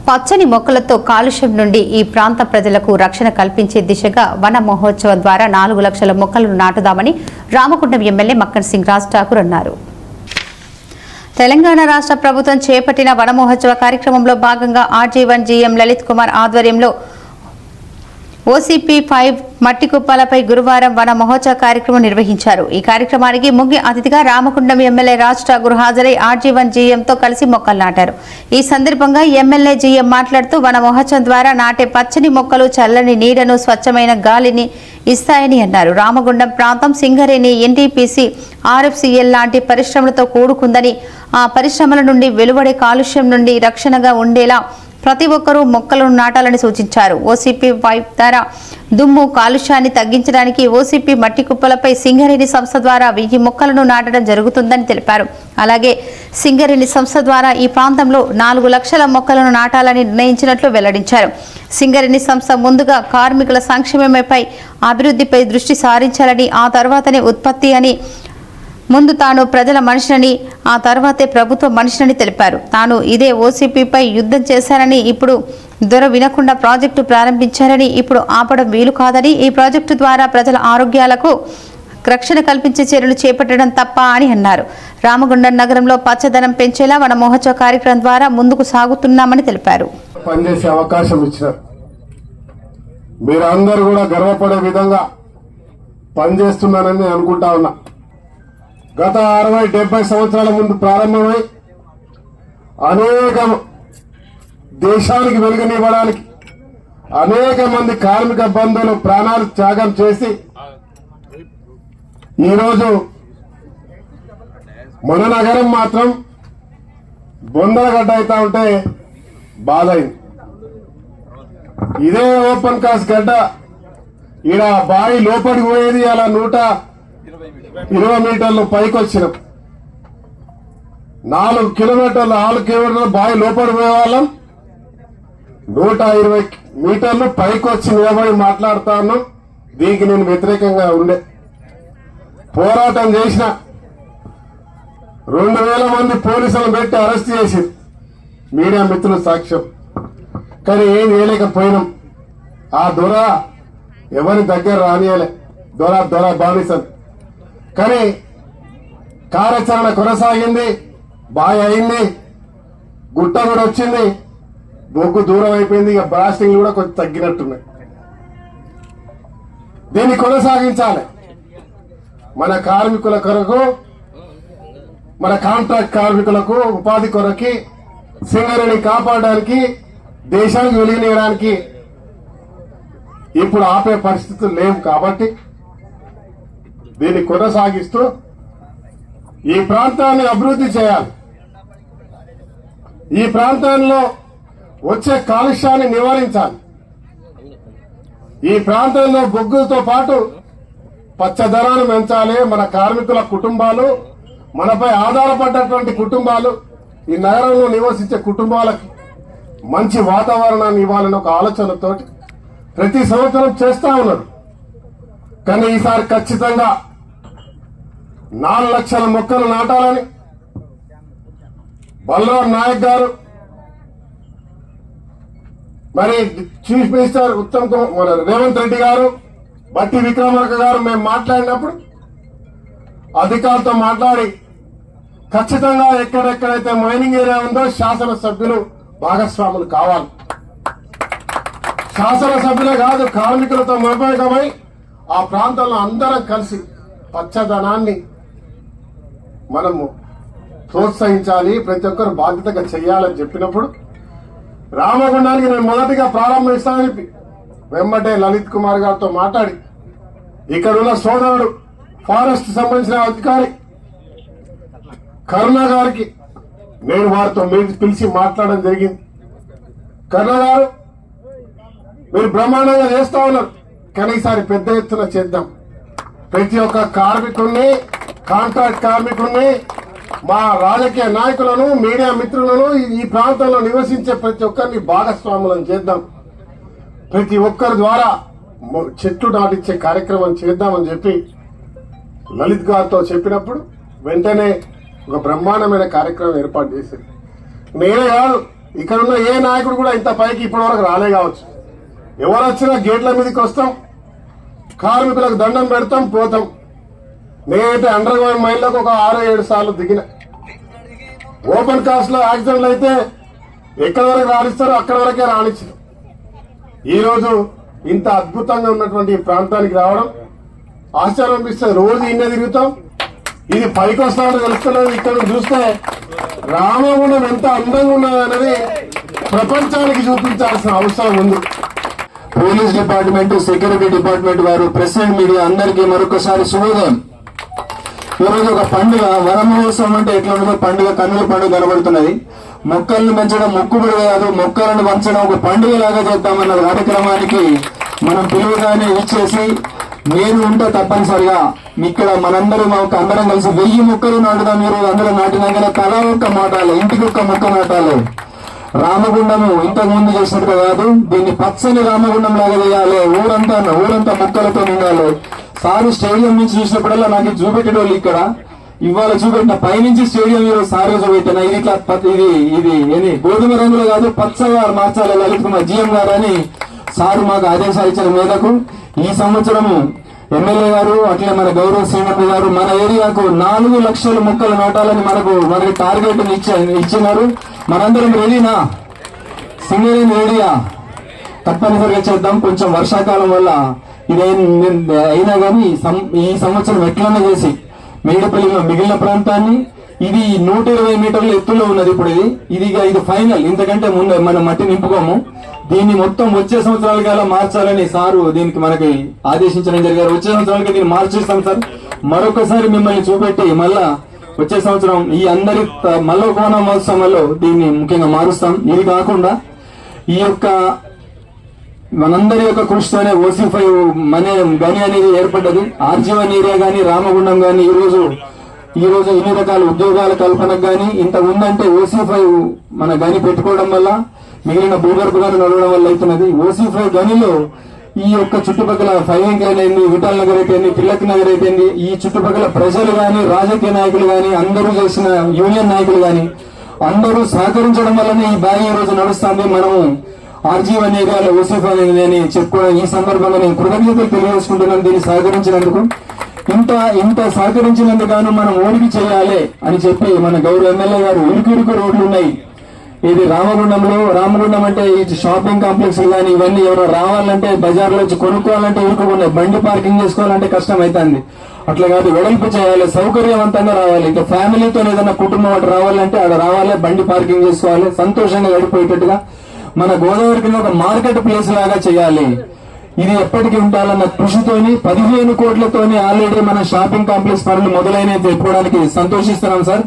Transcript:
పచ్చని మొక్కలతో కాలుష్యం నుండి ఈ ప్రాంత ప్రజలకు రక్షణ కల్పించే దిశగా వన మహోత్సవం ద్వారా 4 లక్షల మొక్కలను నాటుదామని రామగుండం ఎమ్మెల్యే మక్కన్ సింగ్ రాజ్ ఠాకూర్ అన్నారు. తెలంగాణ రాష్ట్ర ప్రభుత్వం చేపట్టిన వన మహోత్సవ కార్యక్రమంలో భాగంగా RG1 GM లలిత్ కుమార్ ఆధ్వర్యంలో OCP5 మట్టి కుప్పాలపై గురువారం వన మహోత్సవ కార్యక్రమం నిర్వహించారు. ఈ కార్యక్రమానికి ముఖ్య అతిథిగా రామగుండం ఎమ్మెల్యే రాజ్ ఠాకూర్ హాజరై RG1 GMతో కలిసి మొక్కలు నాటారు. ఈ సందర్భంగా ఎమ్మెల్యే GM మాట్లాడుతూ వన మహోత్సవం ద్వారా నాటే పచ్చని మొక్కలు చల్లని నీడను, స్వచ్ఛమైన గాలిని ఇస్తాయని అన్నారు. రామగుండం ప్రాంతం సింగరేణి, NTPC, RFCL లాంటి పరిశ్రమలతో కూడుకుందని, ఆ పరిశ్రమల నుండి వెలువడే కాలుష్యం నుండి రక్షణగా ఉండేలా ప్రతి ఒక్కరూ మొక్కలను నాటాలని సూచించారు. OCP5 ద్వారా దుమ్ము, కాలుష్యాన్ని తగ్గించడానికి OCP మట్టి కుప్పలపై సింగరేణి సంస్థ ద్వారా 1000 మొక్కలను నాటడం జరుగుతుందని తెలిపారు. అలాగే సింగరేణి సంస్థ ద్వారా ఈ ప్రాంతంలో 4 లక్షల మొక్కలను నాటాలని నిర్ణయించినట్లు వెల్లడించారు. సింగరేణి సంస్థ ముందుగా కార్మికుల సంక్షేమమై అభివృద్ధిపై దృష్టి సారించాలని, ఆ తర్వాతనే ఉత్పత్తి అని, ముందు తాను ప్రజల మనిషిని, ఆ తర్వాతే ప్రభుత్వ మనిషిని తెలిపారు. తాను ఇదే OCPపై యుద్ధం చేశారని, ఇప్పుడు దొర వినకుండా ప్రాజెక్టు ప్రారంభించారని, ఇప్పుడు ఆపడం వీలు కాదని, ఈ ప్రాజెక్టు ద్వారా ప్రజల ఆరోగ్యాలకు రక్షణ కల్పించే చర్యలు చేపట్టడం తప్ప అని అన్నారు. రామగుండం నగరంలో పచ్చదనం పెంచేలా వన మహోత్సవ కార్యక్రమం ద్వారా ముందుకు సాగుతున్నామని తెలిపారు. పనిచేసే అవకాశం ఇచ్చారు. మీరందరూ కూడా గర్వపడే విధంగా పనిచేస్తున్నానని అనుకుంటా ఉన్నా. గత 60-70 సంవత్సరాల ముందు ప్రారంభమై అనేక దేశానికి వెలుగునివ్వడానికి అనేక మంది కార్మిక బంధువులు ప్రాణాలు త్యాగం చేసి ఈరోజు మన నగరం మాత్రం బొందలగడ్డ అవుతా ఉంటే బాధ అయింది. ఇదే ఓపెన్ కాస్ట్ గడ్డ, ఈడ బావి లోపలికి పోయేది అలా 120 మీటర్లు పైకి వచ్చినాం. 4 కిలోమీటర్లు బావి లోపలి పోయేవాళ్ళం. 120 మీటర్లు పైకి వచ్చి నిలబడి మాట్లాడుతా ఉన్నాం. దీనికి నేను వ్యతిరేకంగా ఉండే పోరాటం చేసిన 2000 మంది పోలీసులను పెట్టి అరెస్ట్ చేసి మీడియా మిత్రులు సాక్ష్యం. కానీ ఏం చేయలేకపోయినాం. ఆ దొర ఎవరి దగ్గర రానియలే, దొర బానిసలు. కానీ కార్యాచరణ కొనసాగింది, బాగా అయింది, గుట్ట కూడా వచ్చింది, బొగ్గు దూరం అయిపోయింది. ఇక బ్లాస్టింగ్ కూడా కొంచెం తగ్గినట్టున్నాయి. దీన్ని కొనసాగించాలి. మన కార్మికుల కొరకు, మన కాంట్రాక్ట్ కార్మికులకు ఉపాధి కొరకి, సింగరేణి కాపాడడానికి, దేశానికి వెలుగునేయడానికి ఇప్పుడు ఆపే పరిస్థితులు లేవు. కాబట్టి దీన్ని కొనసాగిస్తూ ఈ ప్రాంతాన్ని అభివృద్ధి చేయాలి. ఈ ప్రాంతంలో వచ్చే కాలుష్యాన్ని నివారించాలి. ఈ ప్రాంతంలో బొగ్గులతో పాటు పచ్చదనాన్ని పెంచాలి. మన కార్మికుల కుటుంబాలు, మనపై ఆధారపడ్డటువంటి కుటుంబాలు, ఈ నగరంలో నివసించే కుటుంబాలకి మంచి వాతావరణాన్ని ఇవ్వాలని ఒక ఆలోచనతోటి ప్రతి సంవత్సరం చేస్తా ఉన్నారు. కానీ ఈసారి ఖచ్చితంగా 4 లక్షల మొక్కలు నాటాలని బలరాం నాయక్ గారు, మరి చీఫ్ మినిస్టర్ రేవంత్ రెడ్డి గారు, బట్టి విక్రమార్క గారు మేము మాట్లాడినప్పుడు అధికారులతో మాట్లాడి ఖచ్చితంగా ఎక్కడెక్కడైతే మైనింగ్ ఏరియా ఉందో శాసనసభ్యులు భాగస్వాములు కావాలి. శాసనసభ్యులే కాదు, కార్మికులతో మమేకమై ఆ ప్రాంతంలో అందరం కలిసి పచ్చదనాన్ని మనము ప్రోత్సహించాలి, ప్రతి ఒక్కరు బాధ్యతగా చేయాలని చెప్పినప్పుడు రామగుండానికి నేను మొదటిగా ప్రారంభిస్తానని చెప్పి వెంబటే లలిత్ కుమార్ గారితో మాట్లాడి ఇక్కడున్న సోదరుడు ఫారెస్ట్ సంబంధించిన అధికారి కరుణ గారికి నేను వారితో పిలిచి మాట్లాడడం జరిగింది. కరుణ గారు, మీరు బ్రహ్మాండంగా చేస్తా ఉన్నారు, కానీ ఈసారి పెద్ద ఎత్తున చేద్దాం. ప్రతి ఒక్క కార్మికుడిని, కాంట్రాక్ట్ కార్మికుడిని, మా రాజకీయ నాయకులను, మీడియా మిత్రులను, ఈ ప్రాంతంలో నివసించే ప్రతి ఒక్కరిని భాగస్వాములను చేద్దాం. ప్రతి ఒక్కరి ద్వారా చెట్లు నాటించే కార్యక్రమం చేద్దామని చెప్పి లలిత్ గారితో చెప్పినప్పుడు వెంటనే ఒక బ్రహ్మాండమైన కార్యక్రమం ఏర్పాటు చేశారు. నేనే కాదు, ఇక్కడ ఉన్న ఏ నాయకుడు కూడా ఇంత పైకి ఇప్పటి వరకు రాలే కావచ్చు. ఎవరు వచ్చినా గేట్ల మీదకి వస్తాం, కార్మికులకు దండం పెడతాం, పోతాం. నేనైతే అండర్ గ్రౌండ్ మైన్లకు ఒక 6-7 సార్లు దిగిన. ఓపెన్ కాస్ట్ లో యాక్సిడెంట్లు అయితే ఎక్కడి వరకు రాణిస్తారో అక్కడి వరకే రాణించారు. ఈ రోజు ఇంత అద్భుతంగా ఉన్నటువంటి ఈ ప్రాంతానికి రావడం ఆశ్చర్యం అనిపిస్తుంది. రోజు ఇన్నే తిరుగుతాం, ఇది పైకి వస్తామని తెలుస్తున్నది. ఇక్కడ చూస్తే రామగుండం ఎంత అందంగా ఉన్నదనేది ప్రపంచానికి చూపించాల్సిన అవసరం ఉంది. పోలీస్ డిపార్ట్మెంట్, సెక్యూరిటీ డిపార్ట్మెంట్ వారు, ప్రెస్ అండ్ మీడియా అందరికీ మరొకసారి శుభోదయం. ఈరోజు ఒక పండుగ, వన మహోత్సవం అంటే ఎట్లా ఉండదో పండుగ, కన్నుల పండుగ కనబడుతున్నది. మొక్కలను పెంచడం మొక్కుబడి కాదు, మొక్కలను పెంచడం ఒక పండుగ లాగా చేద్దామన్న కార్యక్రమానికి మనం పిలువగానే ఇచ్చేసి నేను ఉంటే తప్పనిసరిగా ఇక్కడ మనందరం అందరం కలిసి 1000 మొక్కలు నాటుదాం. మీరు అందరూ నాటినాక తలా ఒక్క నాటాలి, ఇంటికి ఒక్క మొక్క నాటాలి. రామగుండము ఇంతకు ముందు చేసినట్టు కాదు, దీన్ని పచ్చని రామగుండం లాగా చేయాలి. ఊరంతా మొక్కలతో నిండాలి. సారు స్టేడియం నుంచి చూసినప్పుడల్లా నాకు చూపెట్టేటోళ్ళు ఇక్కడ ఇవాళ చూపెట్టిన పైనుంచి స్టేడియం ఈరోజు సారుగా చూపెట్టిన ఇది ఇట్లా ఇది గోధుమ రంగులో కాదు పచ్చగా మార్చాలి లలిత్ కుమార్ GM గారు అని సారు మాకు ఆదేశాలు ఇచ్చిన మేరకు ఈ సంవత్సరము ఎమ్మెల్యే గారు అట్లే మన గౌరవ శ్రీమతి గారు మన ఏరియాకు 4 లక్షల మొక్కలు నాటాలని మనకి టార్గెట్ ఇచ్చినారు. మనందరం రెడీనా? సింగరేణి రెడీయా? తప్పనిసరిగా చేద్దాం. కొంచెం వర్షాకాలం వల్ల అయినా కానీ ఈ సంవత్సరం ఎట్లన్నా చేసి మేడపల్లిలో మిగిలిన ప్రాంతాన్ని, ఇది 120 మీటర్ల ఎత్తులో ఉన్నది. ఇప్పుడు ఇది ఫైనల్, ఇంతకంటే ముందు మనం మట్టి నింపుకోము. దీన్ని మొత్తం వచ్చే సంవత్సరాలకి అలా మార్చాలని సారు దీనికి మనకి ఆదేశించడం జరిగారు. వచ్చే సంవత్సరాలకి దీన్ని మార్చేస్తాం సార్. మరొకసారి మిమ్మల్ని చూపెట్టి మళ్ళా వచ్చే సంవత్సరం ఈ అందరి మళ్ళీ కోన మహోత్సవంలో దీన్ని ముఖ్యంగా మారుస్తాం. ఇది కాకుండా ఈ యొక్క మనందరి యొక్క కృషితోనే OC5 గని అనేది ఏర్పడ్డది. RG1 ఏరియా గానీ రామగుండం గానీ ఈ రోజు ఇన్ని రకాల ఉద్యోగాల కల్పనకు గానీ ఇంత ఉందంటే OC5 మన గని పెట్టుకోవడం వల్ల, మిగిలిన భూగర్భ గని నడవడం వల్ల అవుతున్నది. OC5 గనిలో ఈ యొక్క చుట్టుపక్కల ఫైవింగ్ అయిపోయింది, విఠల్ నగర్ అయిపోయింది, తిలక్ నగర్ అయిపోయింది, ఈ చుట్టుపక్కల ప్రజలు గాని, రాజకీయ నాయకులు గాని, అందరూ చేసిన యూనియన్ నాయకులు గాని అందరూ సహకరించడం వల్లనే ఈ బ్యాగ్ ఈ రోజు నడుస్తుంది. మనము RG1 ఏరియాలో OC5 అని చెప్పుకోవడం ఈ సందర్భంగా నేను కృతజ్ఞతలు తెలియజేసుకుంటున్నాను. దీన్ని సహకరించినందుకు, ఇంత సహకరించినందుకు మనం ఓడికి చేయాలి అని చెప్పి మన గౌరవ ఎమ్మెల్యే గారు ఇరుకు రోడ్లు ఉన్నాయి. ఇది రామగుండం అంటే ఈ షాపింగ్ కాంప్లెక్స్ కానీ ఇవన్నీ ఎవరో రావాలంటే బజార్లో వచ్చి కొనుక్కోవాలంటే ఇరుక్కున్నాయి. బండి పార్కింగ్ చేసుకోవాలంటే కష్టం అవుతుంది. అట్లా కాదు, వెడల్పు చేయాలి, సౌకర్యవంతంగా రావాలి. ఇంకా ఫ్యామిలీతో ఏదైనా కుటుంబం అటు రావాలంటే ఆడ రావాలి, బండి పార్కింగ్ చేసుకోవాలి, సంతోషంగా గడిపోయేటట్టుగా మన గోదావరి కింద ఒక మార్కెట్ ప్లేస్ లాగా చేయాలి. ఇది ఎప్పటికీ ఉండాలన్న కృషితోని 15 కోట్లతోని ఆల్రెడీ మన షాపింగ్ కాంప్లెక్స్ పనులు మొదలైనవి చెప్పుకోవడానికి సంతోషిస్తున్నాం సార్.